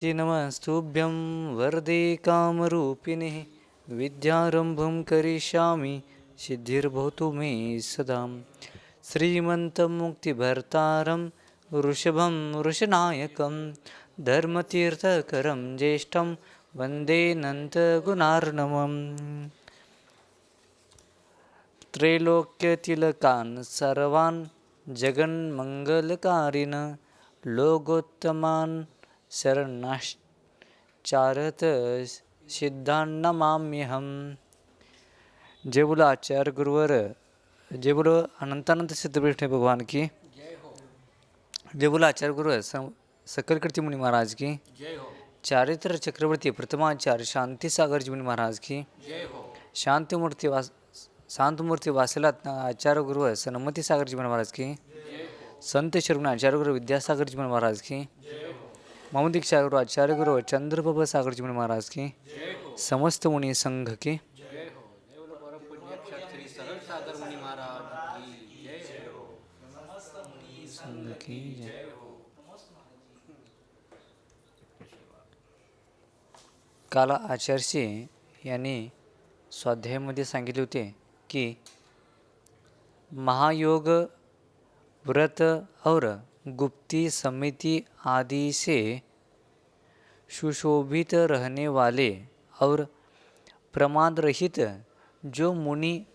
नमस्तुभ्यं वरदे कामरूपिणे विद्यारम्भं करिष्यामि सिद्धिर्भवतु मे सदा। श्रीमन्तं मुक्तिभर्तारं वृषभं वृषनायकं धर्मतीर्थकरं ज्येष्ठं वन्दे अनन्तगुणार्णवम्। त्रैलोक्यतिलकान् सर्वान् जगन्मङ्गलकारिन् लोकोत्तमान् शरणाश्चारत सिद्धान् नमाम्यहम। जय बोलो आचार्य गुरुवर, जय बोलो अनंतानंत सिद्धपीठ भगवान की जय बोलो आचार्य गुरुवर सकल कीर्ति मुनि महाराज की जय हो। चारित्र चक्रवर्ती प्रथमाचार्य शांति सागर जी मुनि महाराज की जय हो। शांतमूर्ति वासला आचार्य गुरुवर सन्मति सागर जी महाराज की संत शिरोमणि आचार्य गुरु विद्यासागर जी महाराज की मोहम्मद दीक्षा गुरु आचार्य गुरु चंद्रप्रभा सागर जी महाराज की समस्त मुनि संघ की जय हो। जय बोलो परम पूज्य श्री सरल सागर मुनि महाराज की जय हो। संघ की जय। काल आचार्यजी यांनी स्वाध्यायामध्ये सांगितले होते की महायोग व्रत और गुप्ती समिति आदि से सुशोभित रहने वाले और प्रमाद रहित जो मुनि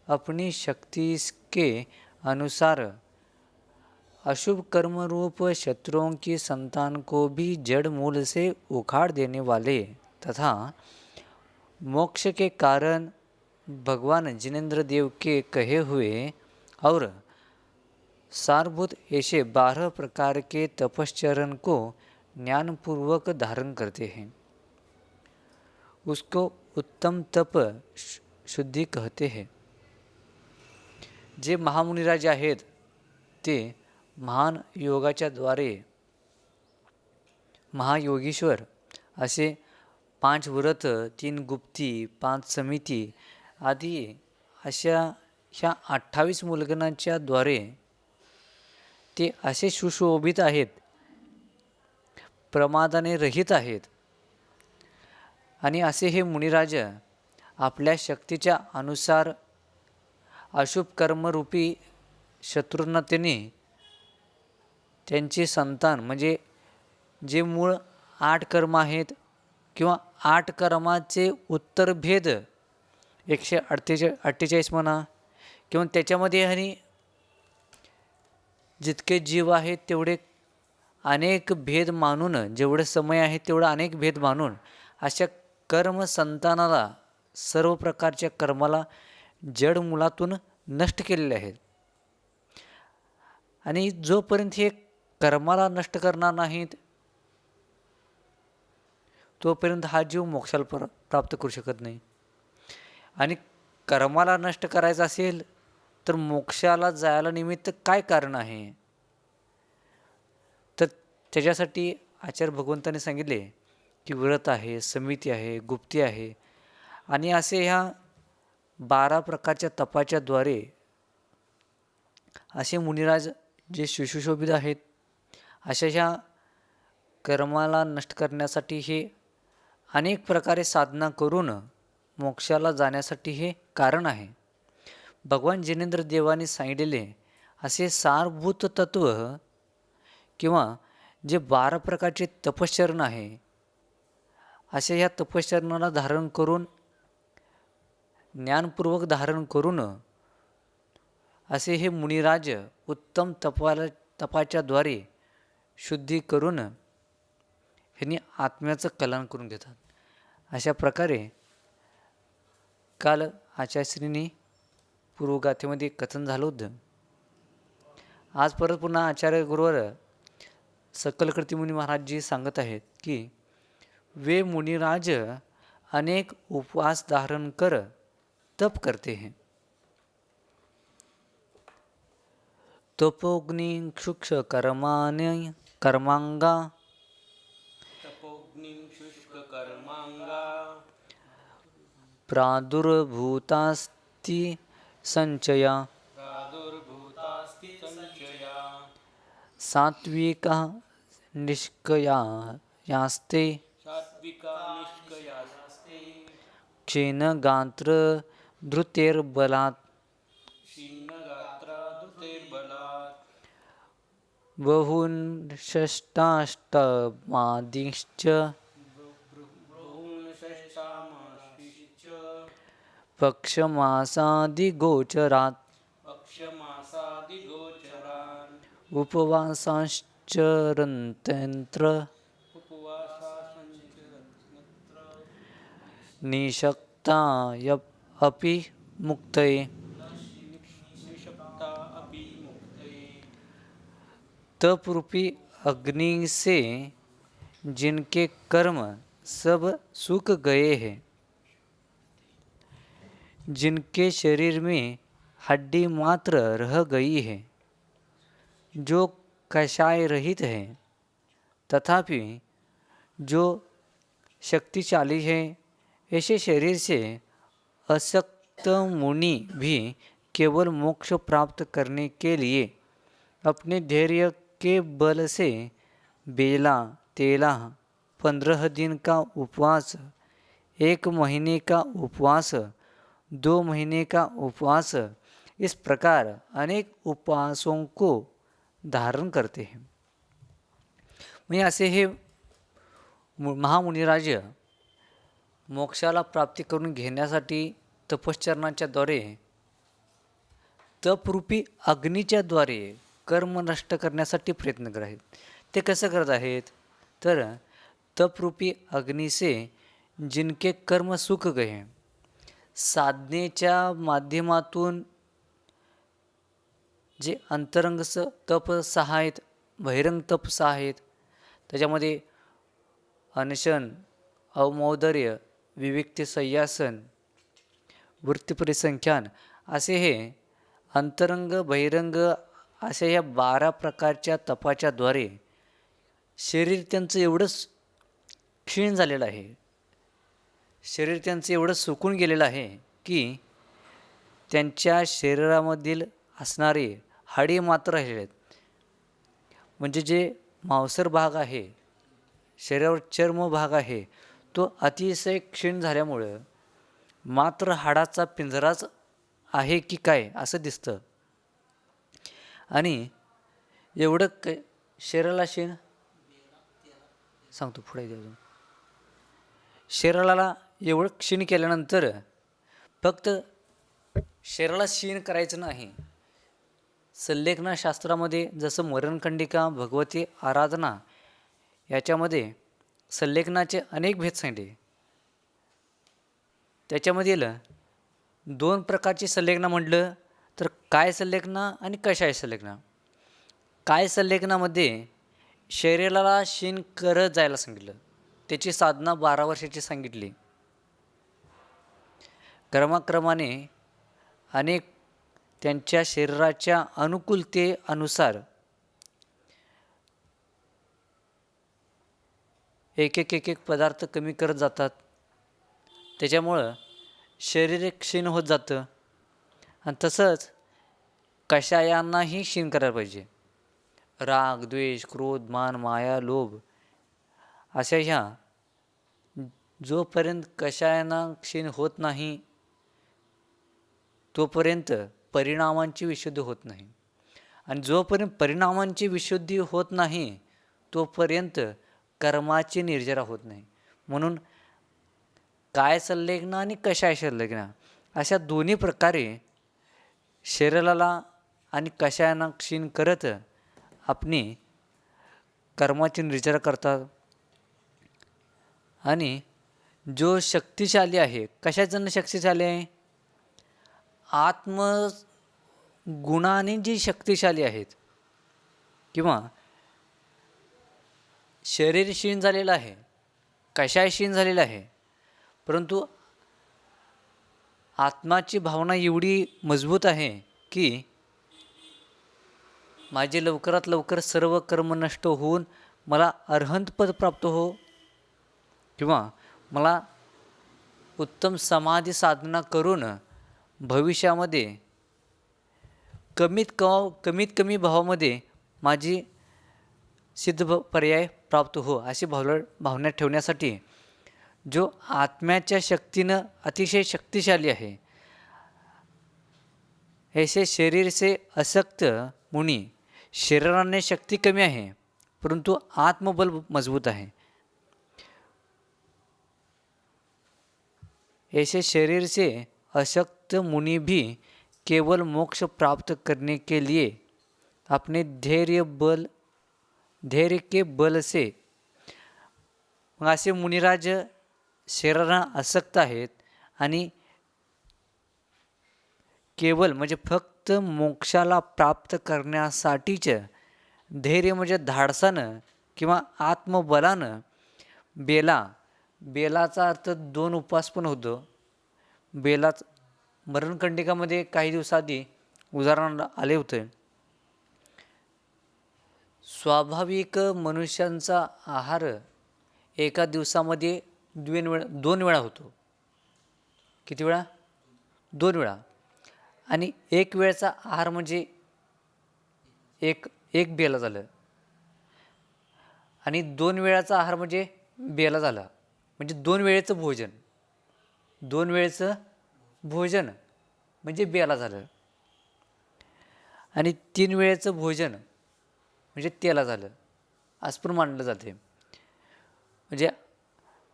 अपनी शक्ति के अनुसार अशुभ कर्म रूप शत्रुओं की संतान को भी जड़ मूल से उखाड़ देने वाले तथा मोक्ष के कारण भगवान जिनेन्द्र देव के कहे हुए और सारभूत ऐसे 12 प्रकार के तपश्चरण को ज्ञानपूर्वक धारण करते हैं, उसको उत्तम तप शुद्धि कहते हैं। जे महामुनिराज आहेत ते महान योगाच्या द्वारे महायोगीश्वर असे 5 व्रत 3 गुप्ती 5 समिती आदी अशा ह्या 28 मूलगणांच्या द्वारे ते असे सुशोभित आहेत, प्रमादाने रहित आहेत आणि असे हे मुनिराज आपल्या शक्तीच्या अनुसार अशुभ कर्मरूपी शत्रूंना त्यांची संतान म्हणजे जे मूळ 8 कर्म आहेत किंवा 8 कर्माचे उत्तरभेद 148 म्हणा किंवा त्याच्यामध्ये आणि जितके जीव आहेत तेवढे अनेक भेद मानून जेवढे समय आहे तेवढा अनेक भेद मानून अशा कर्म संतानाला सर्व प्रकारच्या कर्माला जड मुलातून नष्ट केलेले आहेत आणि जोपर्यंत हे कर्माला नष्ट करणार नाहीत तोपर्यंत हा जीव मोक्षाला प्राप्त करू शकत नाही आणि कर्माला नष्ट करायचं असेल तर मोक्षाला जायला निमित्त काय कारण आहे तर त्याच्यासाठी आचार्य भगवंतांनी सांगितले की व्रत आहे, समिती आहे, गुप्ती आहे आणि असे ह्या 12 प्रकारच्या तपाच्या द्वारे असे मुनिराज जे सुशोभित आहेत अशा ह्या कर्माला नष्ट करण्यासाठी हे अनेक प्रकारे साधना करून मोक्षाला जाण्यासाठी हे कारण आहे। भगवान जिनेंद्र देवाने सांगितलेले असे सारभूत तत्व किंवा जे 12 प्रकारचे तपश्चरण आहे अशा ह्या तपश्चरणाला धारण करून ज्ञानपूर्वक धारण करून असे हे मुनिराज उत्तम तपाच्या द्वारे शुद्धी करून ह्यांनी आत्म्याचं कल्याण करून घेतात। अशा प्रकारे काल आचार्यश्रींनी पूर्वगाथेमध्ये कथन झालं होतं। आज परत पुन्हा आचार्य गुरुवर सकल कीर्ति मुनि महाराज जी सांगत आहेत की वे मुनिराज अनेक उपवास धारण कर तप करते हैं। तपोग्नि शुष्क कर्मांगा प्रादुर्भूतास्ति संचया सात्विका निष्क्रिया यास्ते सात्विका निष्कयास्ते क्षीणगात्र धृतेर्बलात् क्षीणगात्रादुतेर्बलात् बहून्षष्टाष्टमादिश्च बहूनषष्ठामाशिश्च पक्षमासादिगोचरात् पक्षमासादिगोचरान् उपवासांश्चरन्त्यन्त्र उपवासासञ्चरन्त्र निषक्ता अपि मुक्तये निषक्ता अपि मुक्तये तप रूपी अग्नि से जिनके कर्म सब सूख गए हैं, जिनके शरीर में हड्डी मात्र रह गई है, जो कषाय रहित है, तथापि जो शक्तिशाली है, ऐसे शरीर से असक्त मुनि भी केवल मोक्ष प्राप्त करने के लिए अपने धैर्य के बल से बेला तेला 15 दिन का उपवास, 1 महीने का उपवास, 2 महीने का उपवास, इस प्रकार अनेक उपवासों को धारण करते हैं. म्हणजे असे हे महामुनिराज मोक्षाला प्राप्ती करून घेण्यासाठी तपश्चरणाच्याद्वारे तपरूपी अग्नीच्याद्वारे कर्म नष्ट करण्यासाठी प्रयत्न करत आहेत. ते कसं करत आहेत तर तपरूपी अग्नी से जिनके कर्म सुख गए, साधनेच्या माध्यमातून जे अंतरंग तप 6 आहेत, बहिरंग तप 6 आहेत, त्याच्यामध्ये अनशन, अवमौदर्य, विविक्ती संयासन, वृत्तिपरिसंख्यान असे हे अंतरंग बहिरंग अशा या 12 प्रकारच्या तपाच्याद्वारे शरीर त्यांचं एवढंच क्षीण झालेलं आहे, शरीर त्यांचं एवढं सुकून गेलेलं आहे की त्यांच्या शरीरामधील असणारे हाडे मात्र राहिलेले आहेत. म्हणजे जे मांसर भाग आहे, शरीरावर चर्म भाग आहे, तो अतिशय क्षीण झाल्यामुळं मात्र हाडाचा पिंजराच आहे की काय असं दिसतं. आणि एवढं शरीराला क्षीण सांगतो पुढे अजून, शरीराला एवढं क्षीण केल्यानंतर फक्त शरीराला क्षीण करायचं नाही, सल्लेखनाशास्त्रामध्ये जसं मरणखंडिका, भगवती आराधना याच्यामध्ये सल्लेखनाचे अनेक भेद सांगितले. त्याच्यामधील 2 प्रकारची सल्लेखना म्हटलं तर काय सल्लेखना आणि कषाय सल्लेखना. काय सल्लेखनामध्ये शरीराला क्षीण करत जायला सांगितलं, त्याची साधना 12 वर्षाची सांगितली. क्रमाक्रमाने अनेक त्यांच्या शरीराच्या अनुकूलतेनुसार एक पदार्थ कमी करत जातात. त्याच्यामुळं शरीर क्षीण होत जातं. आणि तसंच कषायांनाही क्षीण करायला पाहिजे. राग, द्वेष, क्रोध, मान, माया, लोभ अशा ह्या जोपर्यंत कषायांना क्षीण होत नाही तोपर्यंत परिणामांची विशुद्धी होत नाही. आणि जोपर्यंत परिणामांची विशुद्धी होत नाही तोपर्यंत कर्माची निर्जरा होत नाही. म्हणून काय संलग्न आणि कषाय संलग्न अशा दोन्ही प्रकारे शरीराला आणि कषायांना क्षीण करत आपली कर्माची निर्जरा करतात. आणि जो शक्तिशाली आहे, कशाचं शक्तिशाली आहे, आत्मगुणाने जी शक्तिशाली आहेत किंवा शरीर क्षीण झालेलं आहे, कषाय क्षीण झालेलं आहे, परंतु आत्माची भावना एवढी मजबूत आहे की माझे लवकरात लवकर सर्व कर्म नष्ट होऊन मला अरहंतपद प्राप्त हो किंवा मला उत्तम समाधी साधना करून भविष्यामध्ये कमीत कमी भावामध्ये माझी पर्याय प्राप्त हो अशी भावना ठेवण्यासाठी जो आत्म्याच्या शक्तीनं अतिशय शक्तिशाली आहे, ऐसे शरीर से असक्त मुनी, शरीराने शक्ती कमी आहे परंतु आत्मबल मजबूत आहे. ऐसे शरीर से अशक्त मुनि भी केवल मोक्ष प्राप्त करने के लिए अपने धैर्य के बल से, मग असे मुनिराज शरीराला आसक्त आहेत आणि केवळ म्हणजे फक्त मोक्षाला प्राप्त करण्यासाठीच धैर्य म्हणजे धाडसानं किंवा आत्मबलानं बेलाचा अर्थ 2 उपवास पण होतो. बेलाच मरणकंडिकामध्ये काही दिवसाआधी उदाहरण आले होते. स्वाभाविक मनुष्यांचा आहार एका दिवसामध्ये 2 वेळा होतो. किती वेळा? 2 वेळा. आणि 1 वेळचा आहार म्हणजे एक बेला झालं आणि 2 वेळाचा आहार म्हणजे बेला झाला, म्हणजे 2 वेळेचं भोजन. 2 वेळेचं भोजन म्हणजे बेला झालं आणि 3 वेळेचं भोजन म्हणजे तेला झालं असं पण मानलं जाते. म्हणजे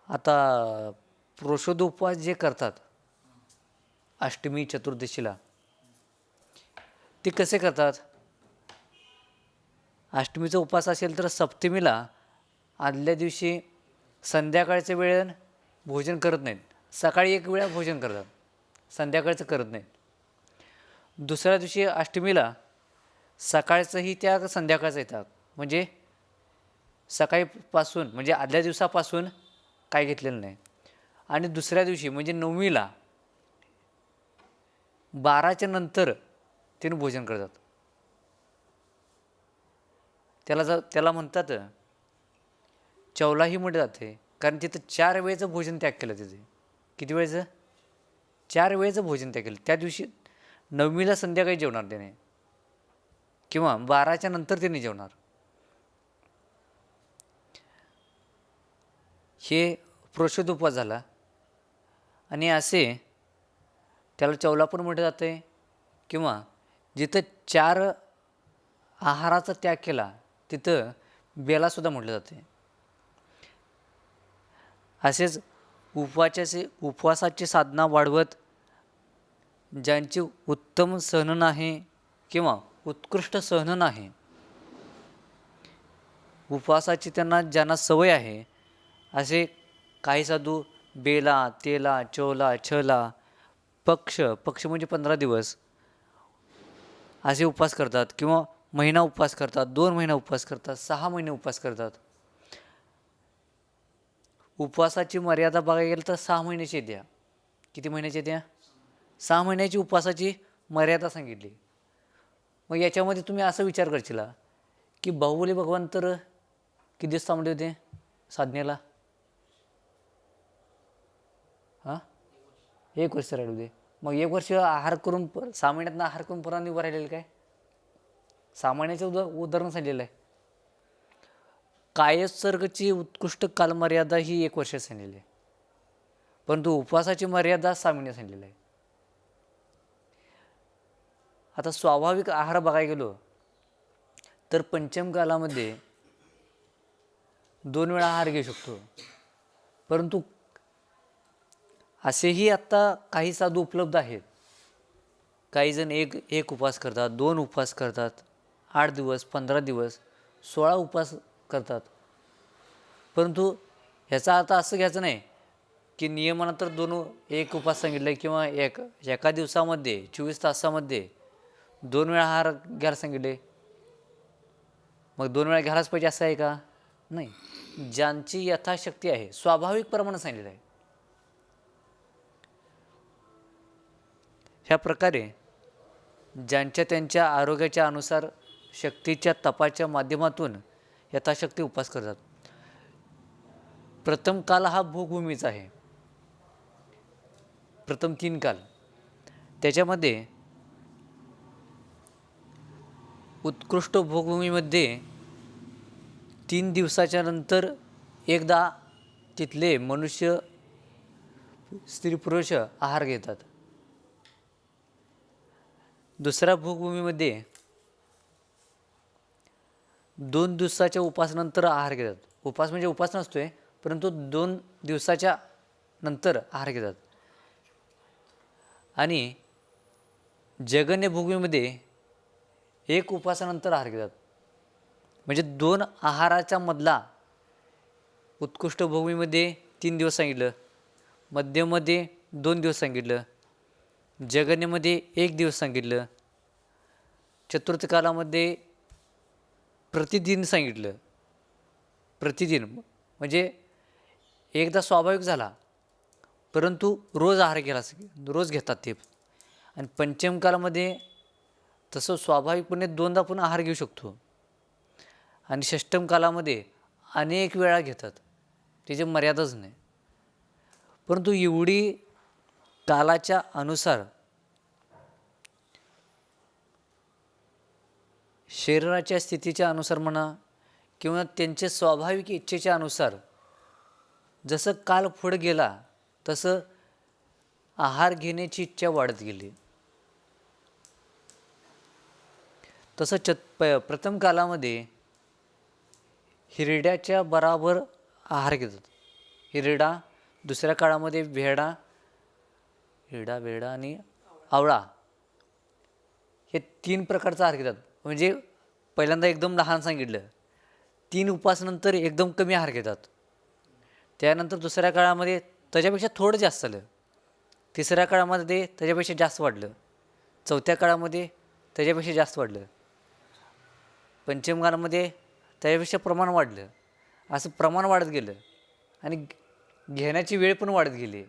आता पुरुषोत्तम उपवास जे करतात अष्टमी चतुर्दशीला, ते कसे करतात? अष्टमीचा उपवास असेल तर सप्तमीला आदल्या दिवशी संध्याकाळच्या वेळेत भोजन करत नाहीत. सकाळी 1 वेळा भोजन करतात, संध्याकाळचं करत नाहीत. दुसऱ्या दिवशी अष्टमीला सकाळचंही त्या संध्याकाळचं येतात, म्हणजे सकाळीपासून म्हणजे आदल्या दिवसापासून काय घेतलेलं नाही. आणि दुसऱ्या दिवशी म्हणजे नवमीला 12च्या नंतर तिने भोजन करतात. त्याला म्हणतात चौलाही म्हटलं जाते, कारण तिथं 4 वेळेचं भोजन त्याग केलं. तिथे किती वेळेचं? 4 वेळेचं भोजन त्याग केलं. त्या दिवशी नवमीला संध्याकाळी जेवणार त्याने किंवा 12च्या नंतर त्याने जेवणार. हे पुरुषोत्तम उपवास झाला. आणि असे त्याला चौला पण म्हटलं जाते किंवा जिथं 4 आहाराचा त्याग केला तिथं बेलासुद्धा म्हटलं जाते. असेच उपवासाची साधना वाढवत ज्यांची उत्तम सहनन आहे किंवा उत्कृष्ट सहनन आहे, उपवासाची ज्यांना सवय आहे, असे काही साधू बेला, तेला, चोला, छला, पक्ष म्हणजे 15 दिवस असे उपवास करतात किंवा महिना उपवास करतात, 2 महिना उपवास करतात, 6 महिने उपवास करतात. उपवासाची मर्यादा बघायला गेलं तर 6 महिन्याची द्या. किती महिन्याची द्या? 6 महिन्याची उपवासाची मर्यादा सांगितली. मग याच्यामध्ये तुम्ही असा विचार करशील की बाहुबली भगवान तर किती दिवस थांबले होते साधनेला? 1 वर्ष राहिलो दे. मग 1 वर्ष आहार करून 6 महिन्यातनं आहार करून पुन्हा उभं राहिलेलं काय? 6 महिन्याचं उदाहरण सांगितलेलं आहे. कायसर्गची उत्कृष्ट कालमर्यादा ही 1 वर्ष सांगितलेली आहे, परंतु उपवासाची मर्यादा 6 महिने सांगितलेली आहे. आता स्वाभाविक आहार बघायला गेलो तर पंचम कालामध्ये 2 वेळा आहार घेऊ शकतो. परंतु असेही आत्ता काही साधू उपलब्ध आहेत. काही जण एक उपवास करतात, 2 उपवास करतात, 8 दिवस, 15 दिवस, 16 उपवास करतात. परंतु ह्याचा अर्थ असं घ्यायचं नाही की नियमानं तर 1 उपवास सांगितलं आहे किंवा एका दिवसामध्ये 24 तासामध्ये 2 वेळा आहार घ्यायला सांगितले, मग 2 वेळा घ्यायलाच पाहिजे असं आहे का? नाही. ज्यांची यथाशक्ती आहे, स्वाभाविक प्रमाणे सांगितलेलं आहे. ह्या प्रकारे ज्यांच्या त्यांच्या आरोग्याच्या अनुसार शक्तीच्या तपाच्या माध्यमातून यथाशक्ती उपवास करतात. प्रथम काल हा भोगभूमीचा आहे. प्रथम 3 काल त्याच्यामध्ये उत्कृष्ट भोगभूमीमध्ये 3 दिवसाच्या नंतर एकदा तिथले मनुष्य स्त्री पुरुष आहार घेतात. दुसऱ्या भूभूमीमध्ये 2 दिवसाच्या उपासानंतर आहार घेतात. उपास म्हणजे उपास नसतोय, परंतु 2 दिवसाच्या नंतर आहार घेतात. आणि जगन्य भूमीमध्ये 1 उपासानंतर आहार घेतात. म्हणजे 2 आहाराच्या मधला उत्कृष्ट भूमीमध्ये 3 दिवस सांगितलं, मध्यमध्ये 2 दिवस सांगितलं, जगन्यमध्ये 1 दिवस सांगितलं, चतुर्थ कालामध्ये प्रतिदिन सांगितलं. प्रतिदिन म्हणजे एकदा स्वाभाविक झाला, परंतु रोज आहार घ्यायला रोज घेतात ते. आणि पंचम कालामध्ये तसं स्वाभाविकपणे 2दा पण आहार घेऊ शकतो. आणि षष्टम कालामध्ये अनेक वेळा घेतात, त्याची मर्यादाच नाही. परंतु एवढी कालाच्या अनुसार शरीराच्या स्थितीच्या अनुसार म्हणा किंवा त्यांच्या स्वाभाविक इच्छेच्या अनुसार जसं काल पुढे गेला तसं आहार घेण्याची इच्छा वाढत गेली. तसं प्रथम कालामध्ये हिरड्याच्या बराबर आहार घेतात. हिरडा, दुसऱ्या काळामध्ये भेडा आणि आवळा हे 3 प्रकारचा आहार घेतात. म्हणजे पहिल्यांदा एकदम लहान सांगितलं, 3 उपासानंतर एकदम कमी आहार घेतात. त्यानंतर दुसऱ्या काळामध्ये त्याच्यापेक्षा थोडं जास्त झालं, तिसऱ्या काळामध्ये त्याच्यापेक्षा जास्त वाढलं, चौथ्या काळामध्ये त्याच्यापेक्षा जास्त वाढलं, पंचम काळामध्ये त्याच्यापेक्षा प्रमाण वाढलं. असं प्रमाण वाढत गेलं आणि घेण्याची वेळ पण वाढत गेली.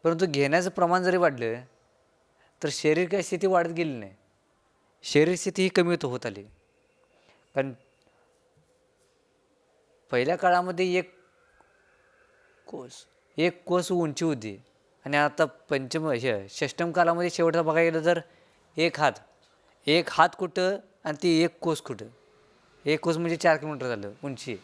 परंतु घेण्याचं प्रमाण जरी वाढलं तर शरीर काय स्थिती वाढत गेली नाही, शरीर स्थिती ही कमी होत आली. कारण पहिल्या काळामध्ये एक कोस उंची होती आणि आता षष्टम कालामध्ये शेवटचा बघायला गेलं तर एक हात कुठं आणि ती 1 कोस कुठं. 1 कोस म्हणजे 4 किलोमीटर झालं उंची.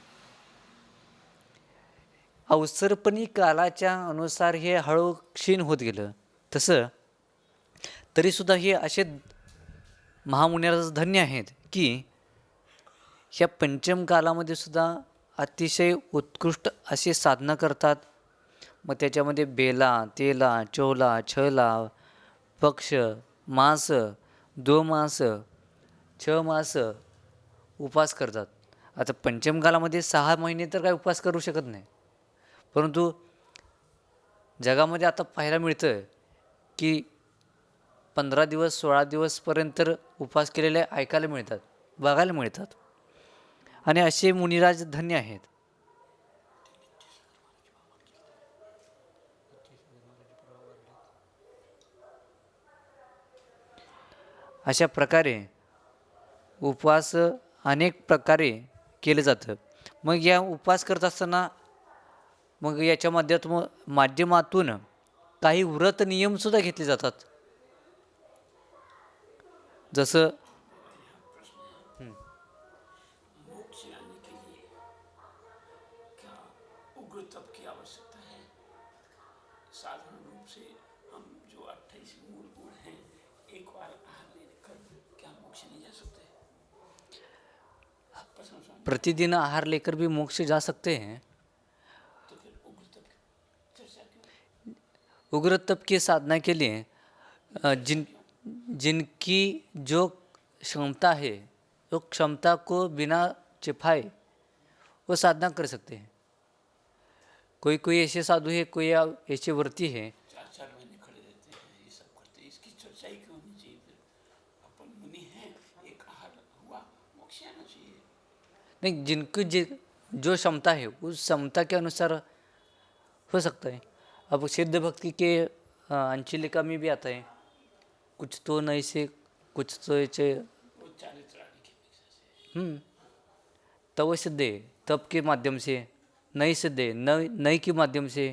अवसरपणी कालाच्या अनुसार हे हळू क्षीण होत गेलं. तसं तरीसुद्धा हे असे महामुनिराज धन्य आहेत की ह्या पंचम कालामध्ये सुद्धा अतिशय उत्कृष्ट असे साधना करतात. मग त्याच्यामध्ये बेला, तेला, चोला, छला, पक्ष, मास, 2 मास, 6 मास उपवास करतात. आता पंचम कालामध्ये 6 महिने तर काय उपवास करू शकत नाही, परंतु जगामध्ये आता पाहायला मिळतं की 15 दिवस 16 दिवसपर्यंत तर उपवास केलेले ऐकायला मिळतात, बघायला मिळतात. आणि असे मुनिराज धन्य आहेत. अशा प्रकारे उपवास अनेक प्रकारे केले जातं. मग या उपवास करत असताना मग याच्या माध्यमातून काही व्रत नियमसुद्धा घेतले जातात. जसं मोक्ष लाने के लिए क्या उग्र तप की आवश्यकता है? साधारण रूप से हम जो 28 मूल गुण हैं, एक बार आहार लेकर क्या मोक्ष नहीं जा सकते? प्रश्न स्वामी, प्रतिदिन आहार लेकर भी मोक्ष जा सकते हैं. तो फिर उग्र तप की चर्चा क्यों? उग्र तप की साधना के लिए जिनकी जो क्षमता है, वो क्षमता को बिना छिपाए वो साधना कर सकते हैं. कोई ऐसे साधु है, कोई ऐसे व्रती है 4-4 महीने खड़े रहते हैं, ये सब करते हैं, इसकी चर्चा ही क्यों होनी चाहिए? फिर अपन मुनि हैं, एक आहार हुआ, मोक्ष आना चाहिए. नहीं, जिनकी जो क्षमता है उस क्षमता के अनुसार हो सकता है. अब सिद्ध भक्ति के अंचलिका में भी आता है, कुछ तो नहीं से कुछ तो ऐसे वो चारित्र आदि की अपेक्षा से तव सिद्ध है तप के माध्यम से, नई सिद्ध है नई के माध्यम से,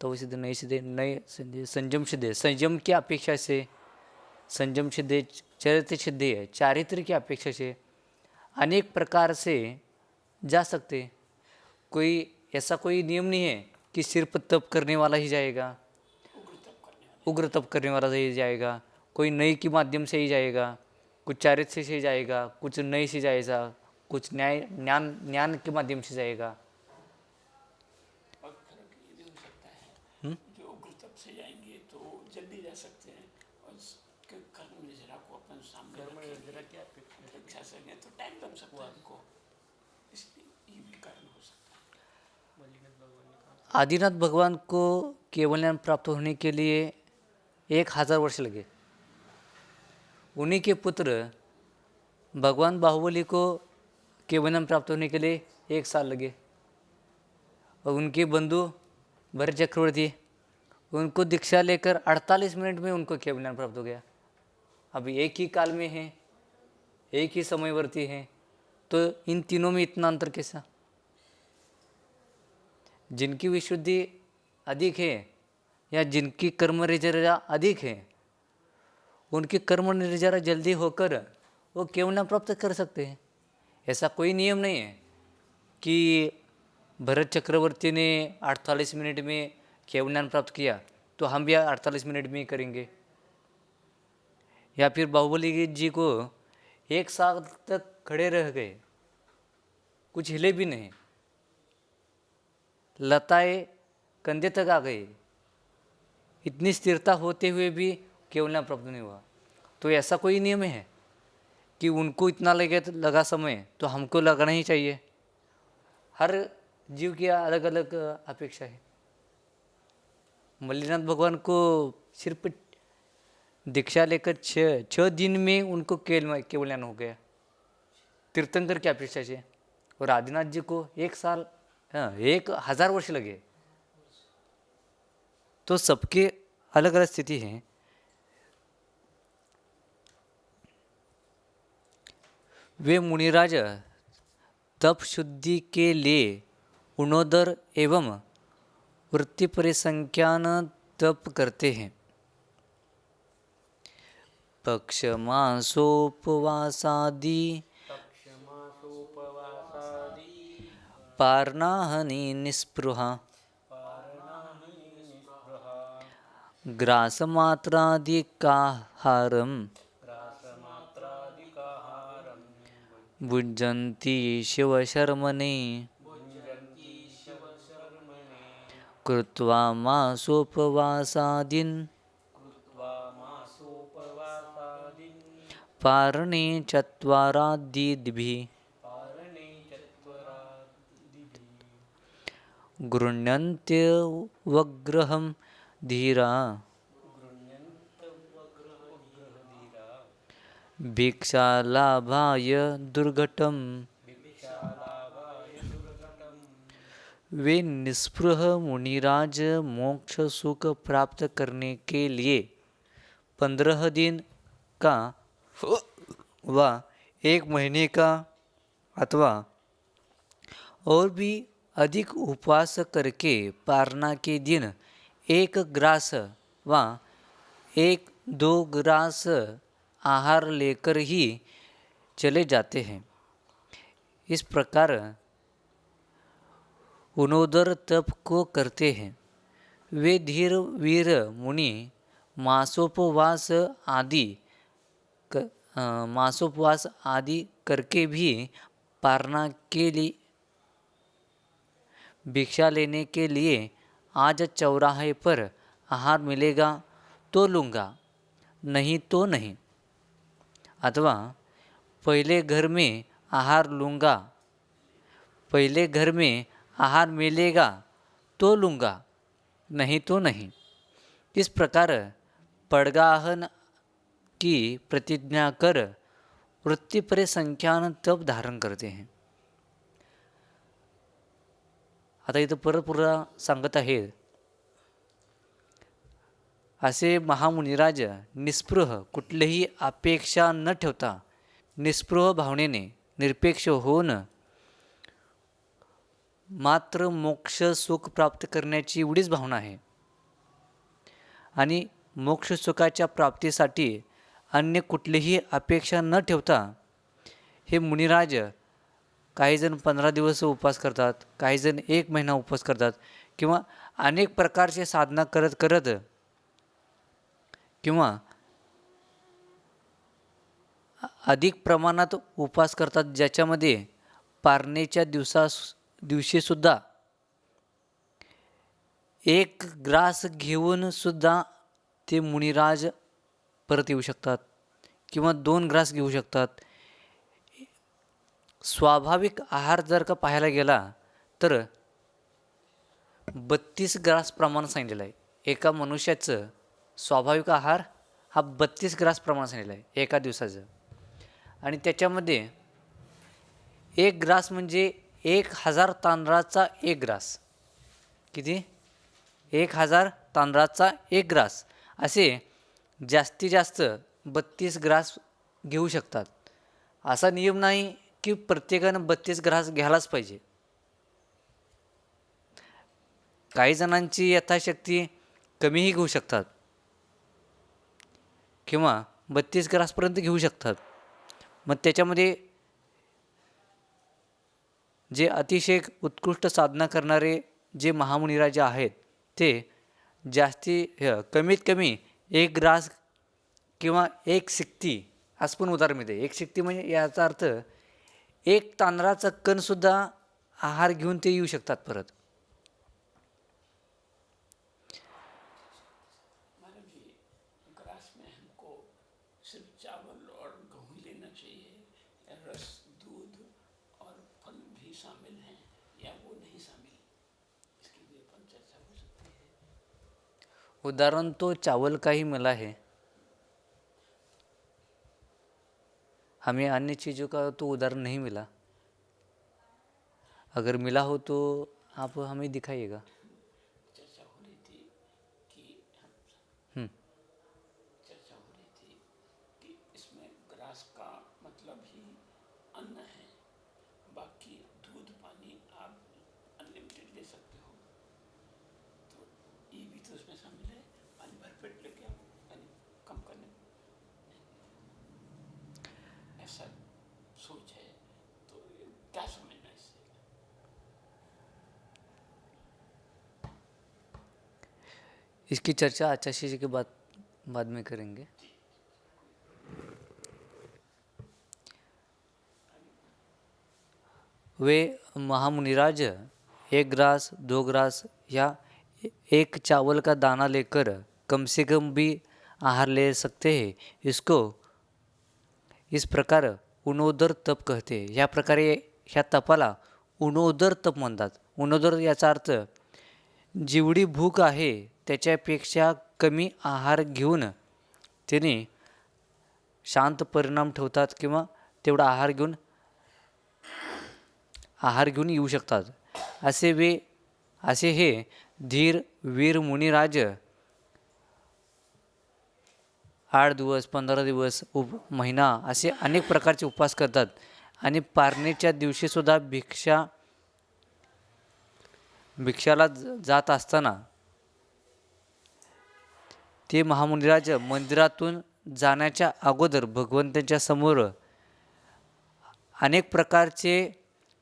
तव सिद्ध नई सिद्ध है नई सिद्ध, संयम सिद्ध है संयम की अपेक्षा से, संयम सिद्ध है चरित्र सिद्ध है चारित्र की अपेक्षा से. अनेक प्रकार से जा सकते हैं। कोई ऐसा कोई नियम नहीं है कि सिर्फ तप करने वाला ही जाएगा, उग्र तप करने वाला ही जाएगा। कोई नई के माध्यम से ही जाएगा, कुछ चारित्र्य से जाएगा, कुछ नई से जाएगा, कुछ ज्ञान के माध्यम से जाएगा। और फर्क ये भी हो सकता है, जो उग्र तप से जाएंगे तो जल्दी जा सकते हैं, और कर्म निजरा को अपन सामने रखेंगे, अपेक्षा से गए तो टाइम लग सकता है उनको, इसलिए ये भी कारण हो सकता है। आदिनाथ भगवान को केवल ज्ञान प्राप्त होने के लिए 1000 वर्ष लगे। उन्हीं के पुत्र भगवान बाहुबली को केवल ज्ञान प्राप्त होने के लिए 1 साल लगे, और उनके बंधु भरत चक्रवर्ती, उनको दीक्षा लेकर 48 मिनट में उनको केवल ज्ञान प्राप्त हो गया। अभी एक ही काल में हैं, एक ही समयवर्ती हैं, तो इन तीनों में इतना अंतर कैसा? जिनकी विशुद्धि अधिक है या जिनकी कर्म निर्जरा अधिक है, उनकी कर्म निर्जरा जल्दी होकर वो केवल ज्ञान प्राप्त कर सकते हैं। ऐसा कोई नियम नहीं है कि भरत चक्रवर्ती ने 48 मिनट में केवल ज्ञान प्राप्त किया तो हम भी 48 मिनट में ही करेंगे, या फिर बाहुबली जी को 1 साल तक खड़े रह गए, कुछ हिले भी नहीं, लताएं कंधे तक आ गई, इतनी स्थिरता होते हुए भी केवल ज्ञान प्राप्त नहीं हुआ। तो ऐसा कोई नियम है कि उनको इतना लगा समय तो हमको लगाना ही चाहिए? हर जीव की अलग अलग अपेक्षा है। मल्लीनाथ भगवान को सिर्फ दीक्षा लेकर 6 दिन में उनको केवल ज्ञान हो गया, तीर्थंकर की अपेक्षा से। और आदिनाथ जी को 1 साल 1000 वर्ष लगे। तो सबके अलग अलग स्थिति है। वे मुनिराज तप शुद्धि के लिए उणोदर एवं वृत्ति परिसंख्यान तप करते हैं। पक्षमासोपवासादि पारनाहनि निस्पृहा ग्रासमात्रादिकाहारं भुञ्जन्ति शिवशर्मणे कृत्वा मासोपवासादीन् पारणे चत्वारादिभिः गृह्णन्त्यवग्रहं धीरा भिक्षालाभाय दुर्घटम। वे निस्पृह मुनिराज मोक्ष सुख प्राप्त करने के लिए 15 दिन का व 1 महीने का अथवा और भी अधिक उपवास करके पारना के दिन 1 ग्रास व 1-2 ग्रास आहार लेकर ही चले जाते हैं। इस प्रकार उनोदर तप को करते हैं। वे धीर वीर मुनि मासोपवास आदि करके भी पारना के लिए भिक्षा लेने के लिए आज चौराहे पर आहार मिलेगा तो लूँगा, नहीं तो नहीं, अथवा पहले घर में आहार लूँगा, पहले घर में आहार मिलेगा तो लूँगा, नहीं तो नहीं। इस प्रकार पड़गाहन की प्रतिज्ञा कर वृत्ति परिसंख्यान तप धारण करते हैं। आता इथं परत पुरा सांगत आहे, असे महामुनिराज निस्पृह कुठलीही अपेक्षा न ठेवता निस्पृह भावनेने निरपेक्ष होऊन मात्र मोक्ष सुख प्राप्त करण्याची एवढीच भावना आहे आणि मोक्ष सुखाच्या प्राप्तीसाठी अन्य कुठलीही अपेक्षा न ठेवता हे मुनिराज काही जण 15 दिवस उपवास करतात, काही जण 1 महिना उपवास करतात किंवा अनेक प्रकारचे साधना करत करत किंवा अधिक प्रमाणात उपवास करतात, ज्याच्यामध्ये पारणेच्या दिवशीसुद्धा 1 ग्रास घेऊन सुद्धा ते मुनिराज परत येऊ शकतात किंवा 2 ग्रास घेऊ शकतात. स्वाभाविक आहार जर का पाहायला गेला तर 32 ग्रास प्रमाण सांगितलेलं आहे. एका मनुष्याचं स्वाभाविक आहार हा 32 ग्रास प्रमाण सांगितलं आहे एका दिवसाचं. आणि त्याच्यामध्ये 1 ग्रास म्हणजे 1000 तांदळाचा 1 ग्रास. किती? 1000 तांदळाचा 1 ग्रास. असे जास्तीत जास्त 32 ग्रास घेऊ शकतात. असा नियम नाही की प्रत्येकानं 32 ग्रास घ्यायलाच पाहिजे. काही जणांची यथाशक्ती कमीही घेऊ शकतात किंवा 32 ग्रासपर्यंत घेऊ शकतात. मग त्याच्यामध्ये जे अतिशय उत्कृष्ट साधना करणारे जे महामुनिराजे आहेत ते कमीत कमी 1 ग्रास किंवा 1 शिक्ती असं पण उदाहरण मिळते. 1 शिक्ती म्हणजे याचा अर्थ 1 तांदळाचा कणसुद्धा आहार घेऊन ते येऊ शकतात परत. महाराज जी, ग्रास में हमको सिर्फ चावल और गेहूँ लेना चाहिए, या रस, दूध और फल भी शामिल हैं, या वो नहीं शामिल? इसकी भी अपन चर्चा हो सकती है. उदाहरण तो चावल का ही मिला है, हमें अन्य चीज़ों का तो उदाहरण नहीं मिला. अगर मिला हो तो आप हमें दिखाइएगा. चर्चा हो रही थी कि चर्चा हो रही थी कि इसमें ग्रास का मतलब ही अन्न है, बाकी दूध पानी आप अनलिमिटेड ले सकते हो. तो ये भी तो उसमें शामिल है. पानी भरपेट लेके आप पानी कम करने, ऐसा सोच है. तो क्या समझना इससे? इसकी चर्चा आचार्य जी के बाद में करेंगे. वे महामुनिराज 1 ग्रास 2 ग्रास या 1 चावल का दाना लेकर कम से कम भी आहार ले सकते हैं. इसको इस प्रकार उनोदर तप कहते. ह्या प्रकारे ह्या तपाला उनोदर तप म्हणतात. उनोदर याचा अर्थ जेवढी भूक आहे त्याच्यापेक्षा कमी आहार घेऊन त्याने शांत परिणाम ठेवतात किंवा तेवढा आहार घेऊन येऊ शकतात. असे हे धीर वीर मुनिराज 8 दिवस 15 दिवस महिना असे अनेक प्रकारचे उपवास करतात. आणि पारणेच्या दिवशीसुद्धा भिक्षाला जात असताना ते महामुनिराज मंदिरातून जाण्याच्या अगोदर भगवंतांच्या समोर अनेक प्रकारचे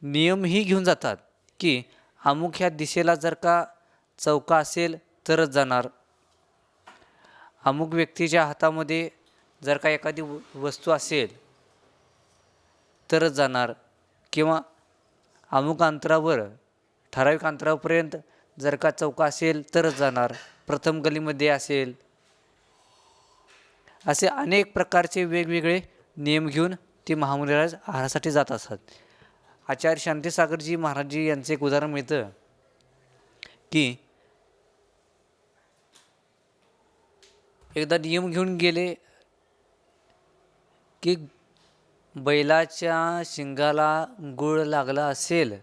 नियमही घेऊन जातात की अमुक ह्या दिशेला जर का चौका असेल तरच जाणार, अमुक व्यक्तीच्या हातामध्ये जर का एखादी वस्तू असेल तरच जाणार, किंवा अमुक अंतरावर ठराविक अंतरापर्यंत जर का चौका असेल तरच जाणार, प्रथम गलीमध्ये असेल. असे अनेक प्रकारचे वेगवेगळे नियम घेऊन ते महामुनिराज आहारासाठी जात असतात. आचार्य शांतीसागरजी महाराजजी यांचं एक उदाहरण मिळतं की एकदा नियम घेऊन गेले की बैलाच्या शिंगाला गुळ लागला असेल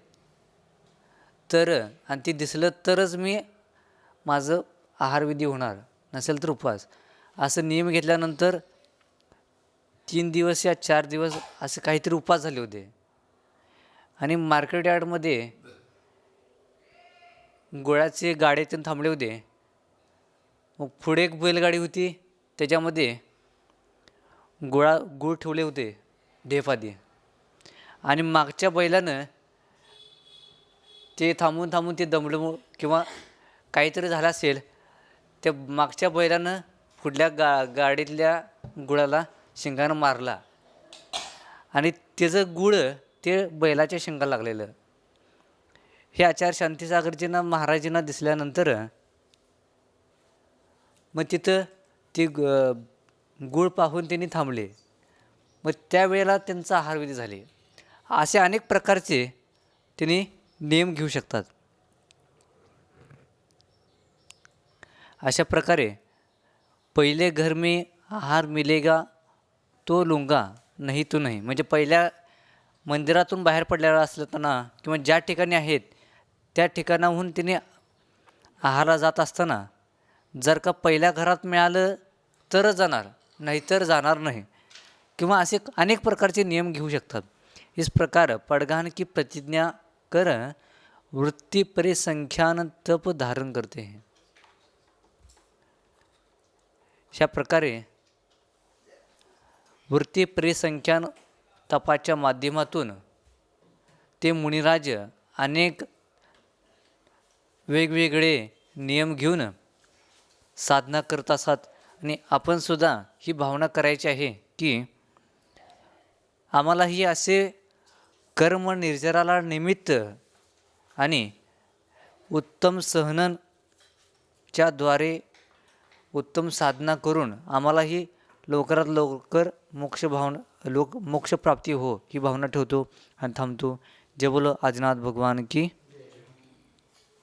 तर आणि ते दिसलं तरच मी माझं आहारविधी होणार, नसेल तर उपवास. असं नियम घेतल्यानंतर 3 दिवस या 4 दिवस असे काहीतरी उपवास झाले होते. आणि मार्केट यार्डमध्ये गुळाचे गाड्यातून थांबले होते. मग पुढे एक बैलगाडी होती, त्याच्यामध्ये गुळ ठेवले होते ढेप आधी. आणि मागच्या बैलानं ते थांबून थांबून ते दमलं किंवा काहीतरी झालं असेल, त्या मागच्या बैलानं पुढल्या गाडीतल्या गुळाला शिंगानं मारला आणि त्याचं गुळ ते बैलाच्या शिंगाला लागलेलं. हे आचार्य शांतीसागरजींना महाराजींना दिसल्यानंतर मग तिथं ती गुळ पाहून त्यांनी थांबले. मग त्यावेळेला त्यांचा आहारविधी झाले. असे अनेक प्रकारचे त्यांनी नियम घेऊ शकतात. अशा प्रकारे पहिले घर में आहार मिलेगा तो लूंगा नाही तो नाही, म्हणजे पहिल्या मंदिरातून बाहेर पडलेला असताना किंवा ज्या ठिकाणी आहेत त्या ठिकाणाहून तिने आहारला जात असताना जर का पहिल्या घरात मिळालं तरच जाणार, नाहीतर जाणार नाही, किंवा असे अनेक प्रकारचे नियम घेऊ शकतात. इस प्रकार पडघान की प्रतिज्ञा कर वृत्ति परिसंख्यान तप धारण करते हैं. अशा प्रकारे वृत्ती परिसंख्यान तपाच्या माध्यमातून ते मुनिराज अनेक वेगवेगळे नियम घेऊन साधना करत असतात. आणि आपणसुद्धा ही भावना करायची आहे की आम्हालाही असे कर्म निर्जराला निमित्त आणि उत्तम सहनच्या द्वारे उत्तम साधना करून आम्हालाही लवकरात लवकर मोक्षप्राप्ती हो ही भावना ठेवतो आणि थांबतो. जय बोलो आदिनाथ भगवान की